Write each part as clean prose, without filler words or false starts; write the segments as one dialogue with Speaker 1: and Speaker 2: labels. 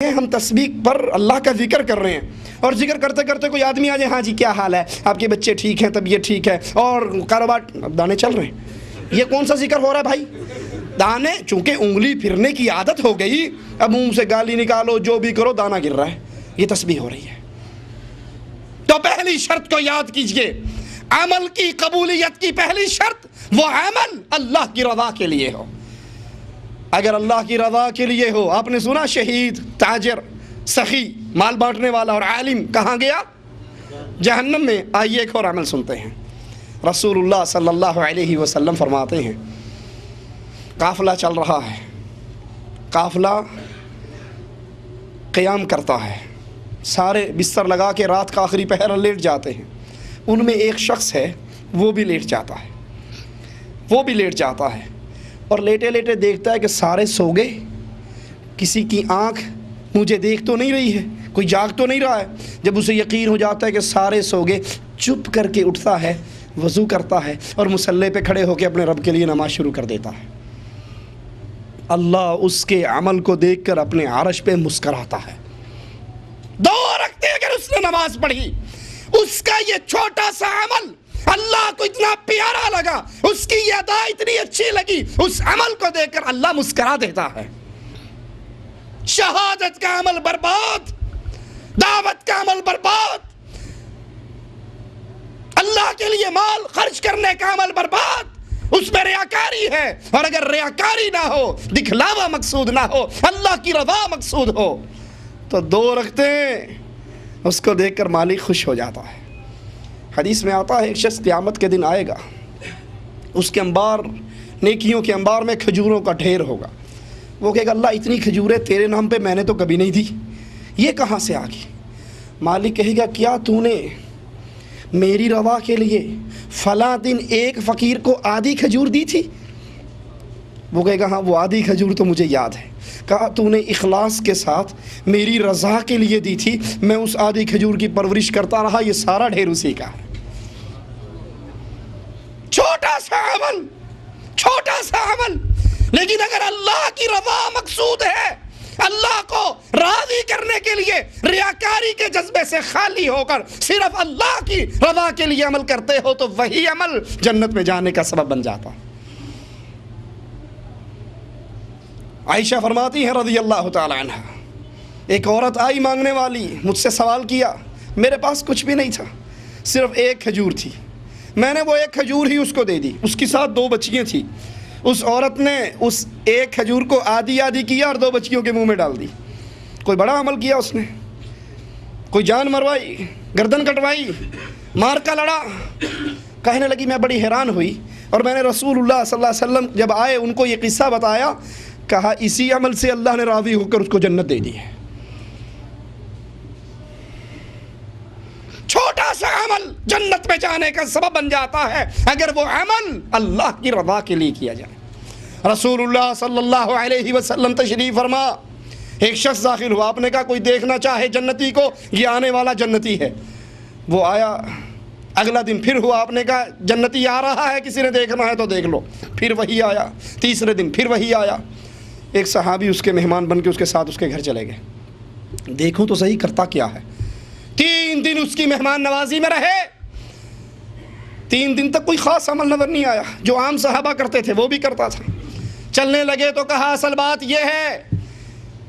Speaker 1: ہم تسبیح پر اللہ کا ذکر کر رہے ہیں اور ذکر کرتے کرتے کوئی آدمی آ جائے، ہاں جی کیا حال ہے، آپ کے بچے ٹھیک ہیں، طبیعت ٹھیک ہے اور کاروبار، دانے چل رہے ہیں، یہ کون سا ذکر ہو رہا ہے بھائی؟ دانے، چونکہ انگلی پھرنے کی عادت ہو گئی، اب منہ سے گالی نکالو، جو بھی کرو، دانا گر رہا ہے، یہ تسبیح ہو رہی ہے۔ تو پہلی شرط کو یاد کیجئے، عمل کی قبولیت کی پہلی شرط وہ عمل اللہ کی رضا کے لیے ہو۔ اگر اللہ کی رضا کے لیے ہو، آپ نے سنا شہید، تاجر، سخی، مال بانٹنے والا اور عالم کہاں گیا؟ جہنم میں۔ آئیے ایک اور عمل سنتے ہیں۔ رسول اللہ صلی اللہ علیہ وسلم فرماتے ہیں، قافلہ چل رہا ہے، قافلہ قیام کرتا ہے، سارے بستر لگا کے رات کا آخری پہر لیٹ جاتے ہیں، ان میں ایک شخص ہے وہ بھی لیٹ جاتا ہے، وہ بھی لیٹ جاتا ہے اور لیٹے لیٹے دیکھتا ہے کہ سارے سو گئے، کسی کی آنکھ مجھے دیکھ تو نہیں رہی ہے، کوئی جاگ تو نہیں رہا ہے۔ جب اسے یقین ہو جاتا ہے کہ سارے سو گئے، چپ کر کے اٹھتا ہے، وضو کرتا ہے اور مصلی پہ کھڑے ہو کے اپنے رب کے لیے نماز شروع کر دیتا ہے۔ اللہ اس کے عمل کو دیکھ کر اپنے عرش پہ مسکراتا ہے۔ 2 رکعتیں اگر اس نے نماز پڑھی، اس کا یہ چھوٹا سا عمل اللہ کو اتنا پیارا لگا، اس کی یہ ادا اتنی اچھی لگی، اس عمل کو دیکھ کر اللہ مسکرا دیتا ہے۔ شہادت کا عمل برباد، دعوت کا عمل برباد، اللہ کے لیے مال خرچ کرنے کا عمل برباد، اس میں ریاکاری ہے، اور اگر ریاکاری نہ ہو، دکھلاوا مقصود نہ ہو، اللہ کی رضا مقصود ہو، تو 2 رکعتیں اس کو دیکھ کر مالک خوش ہو جاتا ہے۔ حدیث میں آتا ہے ایک شخص قیامت کے دن آئے گا، اس کے انبار، نیکیوں کے انبار میں کھجوروں کا ڈھیر ہوگا، وہ کہے گا اللہ اتنی کھجوریں تیرے نام پہ میں نے تو کبھی نہیں دی، یہ کہاں سے آ گئی؟ مالک کہے گا کیا تو نے میری رضا کے لیے فلاں دن ایک فقیر کو آدھی کھجور دی تھی؟ وہ کہے گا ہاں وہ آدھی کھجور تو مجھے یاد ہے۔ کہا تو نے اخلاص کے ساتھ میری رضا کے لیے دی تھی، میں اس آدھی کھجور کی پرورش کرتا رہا، یہ سارا ڈھیر اسی کا ہے۔ چھوٹا سا عمل، چھوٹا سا عمل، لیکن اگر اللہ کی رضا مقصود ہے، اللہ کو راضی کرنے کے لیے ریاکاری کے جذبے سے خالی ہو کر صرف اللہ کی رضا کے لیے عمل کرتے ہو، تو وہی عمل جنت میں جانے کا سبب بن جاتا۔ عائشہ فرماتی ہے رضی اللہ تعالی عنہ، ایک عورت آئی مانگنے والی، مجھ سے سوال کیا، میرے پاس کچھ بھی نہیں تھا، صرف ایک کھجور تھی، میں نے وہ ایک کھجور ہی اس کو دے دی، اس کے ساتھ 2 بچیاں تھیں، اس عورت نے اس ایک کھجور کو آدھی آدھی کیا اور 2 بچیوں کے منہ میں ڈال دی۔ کوئی بڑا عمل کیا اس نے؟ کوئی جان مروائی، گردن کٹوائی، مار کا لڑا؟ کہنے لگی میں بڑی حیران ہوئی، اور میں نے رسول اللہ صلی اللہ علیہ وسلم جب آئے ان کو یہ قصہ بتایا، کہا اسی عمل سے اللہ نے راضی ہو کر اس کو جنت دے دی ہے۔ چھوٹا سا عمل جنت میں جانے کا سبب بن جاتا ہے اگر وہ عمل اللہ کی رضا کے لیے کیا جائے۔ رسول اللہ صلی اللہ علیہ وسلم تشریف فرما، ایک شخص داخل ہوا، آپ نے کہا کوئی دیکھنا چاہے جنتی کو، یہ آنے والا جنتی ہے۔ وہ آیا، اگلا دن پھر ہوا، آپ نے کہا جنتی آ رہا ہے، کسی نے دیکھنا ہے تو دیکھ لو، پھر وہی آیا، تیسرے دن پھر وہی آیا۔ ایک صحابی اس کے مہمان بن کے اس کے ساتھ اس کے گھر چلے گئے، دیکھوں تو صحیح کرتا کیا ہے۔ 3 دن اس کی مہمان نوازی میں رہے، 3 دن تک کوئی خاص عمل نظر نہیں آیا، جو عام صحابہ کرتے تھے وہ بھی کرتا تھا۔ چلنے لگے تو کہا اصل بات یہ ہے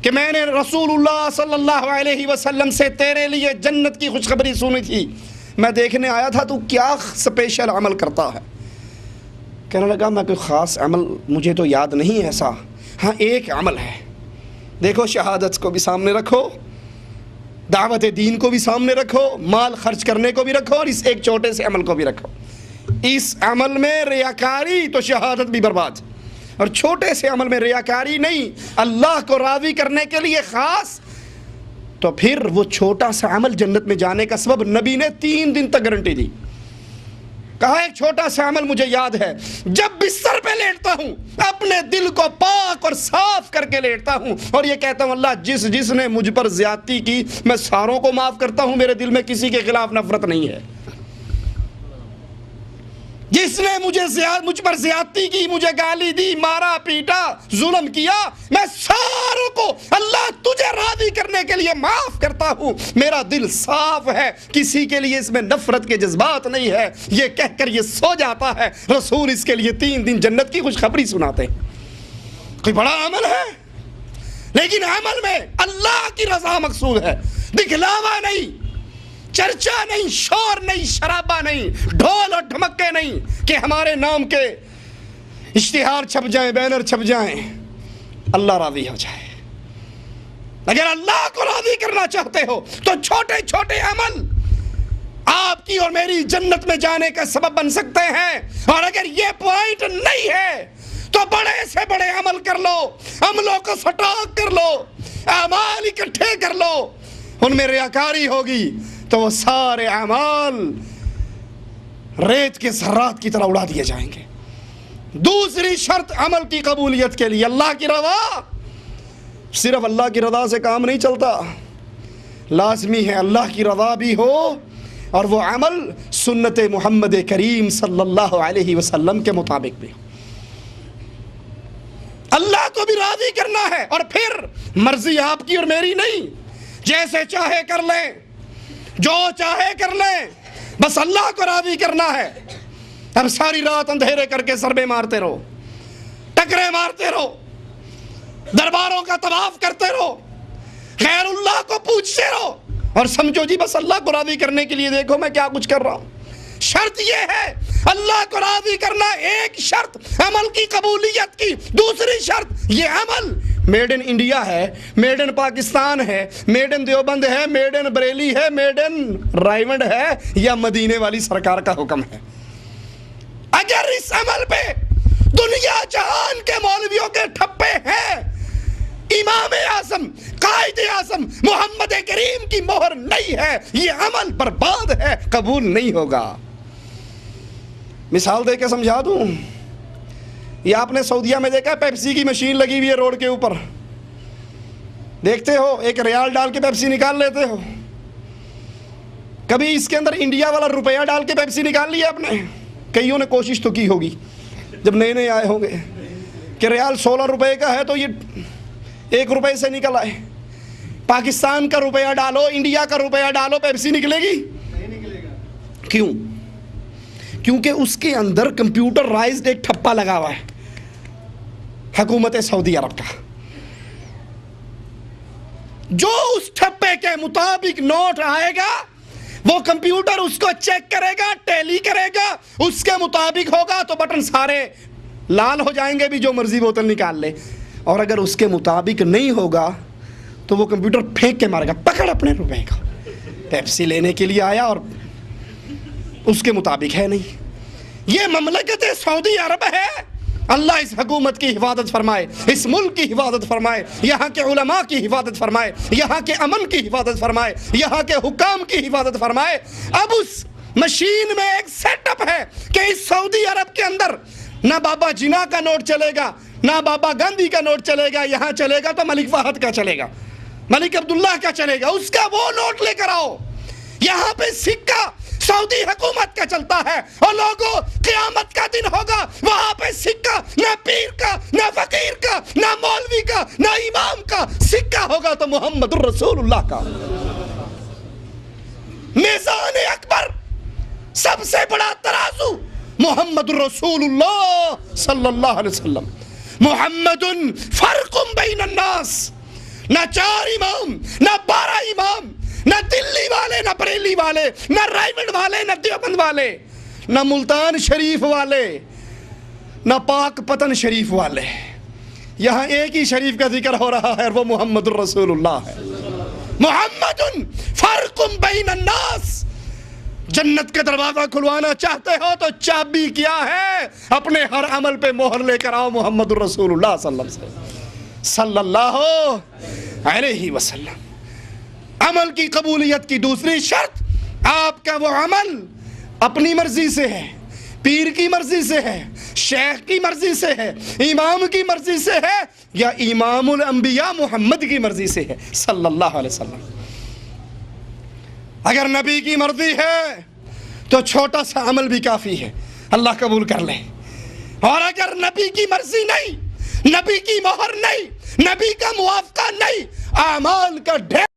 Speaker 1: کہ میں نے رسول اللہ صلی اللہ علیہ وسلم سے تیرے لیے جنت کی خوشخبری سنی تھی، میں دیکھنے آیا تھا تو کیا سپیشل عمل کرتا ہے۔ کہنے لگا میں کوئی خاص عمل مجھے تو یاد نہیں ایسا، ہاں ایک عمل ہے، دیکھو شہادت کو بھی سامنے رکھو، دعوت دین کو بھی سامنے رکھو، مال خرچ کرنے کو بھی رکھو، اور اس ایک چھوٹے سے عمل کو بھی رکھو۔ اس عمل میں ریاکاری تو شہادت بھی برباد، اور چھوٹے سے عمل میں ریاکاری نہیں، اللہ کو راضی کرنے کے لیے خاص، تو پھر وہ چھوٹا سا عمل جنت میں جانے کا سبب نبی نے 3 دن تک گارنٹی دی۔ کہا ایک چھوٹا سا عمل مجھے یاد ہے، جب بستر پہ لیٹتا ہوں اپنے دل کو پاک اور صاف کر کے لیٹتا ہوں اور یہ کہتا ہوں اللہ جس نے مجھ پر زیادتی کی میں ساروں کو معاف کرتا ہوں، میرے دل میں کسی کے خلاف نفرت نہیں ہے۔ جس نے مجھ پر زیادتی کی، مجھے گالی دی، مارا پیٹا، ظلم کیا، میں ساروں کو اللہ تجھے راضی کرنے کے لیے معاف کرتا ہوں، میرا دل صاف ہے، کسی کے لیے اس میں نفرت کے جذبات نہیں ہے، یہ کہہ کر یہ سو جاتا ہے۔ رسول اس کے لیے 3 دن جنت کی خوشخبری سناتے ہیں۔ کوئی بڑا عمل ہے، لیکن عمل میں اللہ کی رضا مقصود ہے، دکھلاوا نہیں، چرچا نہیں، شور نہیں، شرابہ نہیں، ڈھول اور ڈھمکے نہیں کہ ہمارے نام کے اشتہار چھپ جائیں، بینر چھپ جائیں، اللہ راضی ہو جائے۔ اگر اللہ کو راضی کرنا چاہتے ہو تو چھوٹے چھوٹے عمل آپ کی اور میری جنت میں جانے کا سبب بن سکتے ہیں، اور اگر یہ پوائنٹ نہیں ہے تو بڑے سے بڑے عمل کر لو، عملوں کو سٹاک کر لو، اعمال اکٹھے کر لو، ان میں ریاکاری ہوگی تو وہ سارے اعمال ریت کے ذرات کی طرح اڑا دیے جائیں گے۔ دوسری شرط عمل کی قبولیت کے لیے اللہ کی رضا۔ صرف اللہ کی رضا سے کام نہیں چلتا، لازمی ہے اللہ کی رضا بھی ہو اور وہ عمل سنت محمد کریم صلی اللہ علیہ وسلم کے مطابق بھی ہو۔ اللہ کو بھی راضی کرنا ہے، اور پھر مرضی آپ کی اور میری نہیں، جیسے چاہے کر لیں، جو چاہے کر لیں، بس اللہ کو راضی کرنا ہے۔ اب ساری رات اندھیرے کر کے ضربے مارتے رہو، ٹکرے مارتے رہو، درباروں کا طواف کرتے رہو، غیر اللہ کو پوچھتے رہو، اور سمجھو جی بس اللہ کو راضی کرنے کے لیے دیکھو میں کیا کچھ کر رہا ہوں۔ شرط یہ ہے اللہ کو راضی کرنا، ایک شرط عمل کی قبولیت کی، دوسری شرط یہ عمل میڈ ان انڈیا ہے، میڈ ان پاکستان ہے، میڈ ان دیوبند ہے، میڈ ان بریلی ہے، میڈ ان رائمنڈ ہے، یا مدینے والی سرکار کا حکم ہے۔ اگر اس عمل پہ دنیا جہان کے مولویوں کے ٹھپے ہیں، امام اعظم قائد اعظم محمد کریم کی مہر نہیں ہے، یہ عمل برباد ہے، قبول نہیں ہوگا۔ مثال دے کے سمجھا دوں، یہ آپ نے سعودیہ میں دیکھا، پیپسی کی مشین لگی ہوئی ہے روڈ کے اوپر، دیکھتے ہو 1 ریال ڈال کے پیپسی نکال لیتے ہو۔ کبھی اس کے اندر انڈیا والا روپیہ ڈال کے پیپسی نکال لیا آپ نے؟ کئیوں نے کوشش تو کی ہوگی جب نئے نئے آئے ہوں گے کہ ریال 16 روپے کا ہے تو یہ 1 روپے سے نکل آئے۔ پاکستان کا روپیہ ڈالو، انڈیا کا روپیہ ڈالو، پیپسی نکلے گی؟ نہیں نکلے گا۔ کیوں؟ کیونکہ اس کے اندر کمپیوٹر رائزڈ ایک ٹھپا لگا ہوا ہے حکومت سعودی عرب کا، جو اس ٹھپے کے مطابق نوٹ آئے گا وہ کمپیوٹر اس کو چیک کرے گا، ٹیلی کرے گا، اس کے مطابق ہوگا تو بٹن سارے لال ہو جائیں گے، بھی جو مرضی بوتل نکال لے، اور اگر اس کے مطابق نہیں ہوگا تو وہ کمپیوٹر پھینک کے مارے گا، پکڑ اپنے روپے کا، پیپسی لینے کے لیے آیا اور اس کے مطابق ہے نہیں۔ یہ مملکت سعودی عرب ہے، اللہ اس حکومت کی حفاظت فرمائے، اس ملک کی حفاظت فرمائے، یہاں کے علماء کی حفاظت فرمائے، یہاں کے امن کی حفاظت فرمائے، یہاں کے حکام کی حفاظت فرمائے۔ اب اس مشین میں ایک سیٹ اپ ہے کہ اس سعودی عرب کے اندر نہ بابا جناح کا نوٹ چلے گا، نہ بابا گاندھی کا نوٹ چلے گا، یہاں چلے گا تو ملک فہد کا چلے گا، ملک عبداللہ کا چلے گا، اس کا وہ نوٹ لے کر آؤ۔ یہاں پہ سکہ سعودی حکومت کا چلتا ہے، اور لوگوں قیامت کا دن ہوگا، وہاں پہ سکہ نہ پیر کا، نہ فقیر کا، نہ مولوی کا، نہ امام کا، سکہ ہوگا تو محمد الرسول اللہ کا۔ میزان اکبر، سب سے بڑا ترازو محمد الرسول اللہ صلی اللہ علیہ وسلم۔ محمد فرق بین الناس، نہ 4 امام، نہ 12 امام، نہ دلی والے، نہ بریلی والے، نہ رائمنڈ والے، نہ دیوبند والے، نہ ملتان شریف والے، نہ پاک پتن شریف والے، یہاں ایک ہی شریف کا ذکر ہو رہا ہے اور وہ محمد الرسول اللہ ہے۔ محمد فرق بین الناس۔ جنت کا دروازہ کھلوانا چاہتے ہو تو چابی کیا ہے؟ اپنے ہر عمل پہ مہر لے کر آؤ، محمد الرسول اللہ صلی اللہ علیہ وسلم۔ عمل کی قبولیت کی دوسری شرط، آپ کا وہ عمل اپنی مرضی سے ہے، پیر کی مرضی سے ہے، شیخ کی مرضی سے ہے، امام کی مرضی سے ہے، یا امام الانبیاء محمد کی مرضی سے ہے صلی اللہ علیہ وسلم۔ اگر نبی کی مرضی ہے تو چھوٹا سا عمل بھی کافی ہے، اللہ قبول کر لے. اور اگر نبی کی مرضی نہیں، نبی کی مہر نہیں، نبی کا موافقہ نہیں، اعمال کا ڈھیر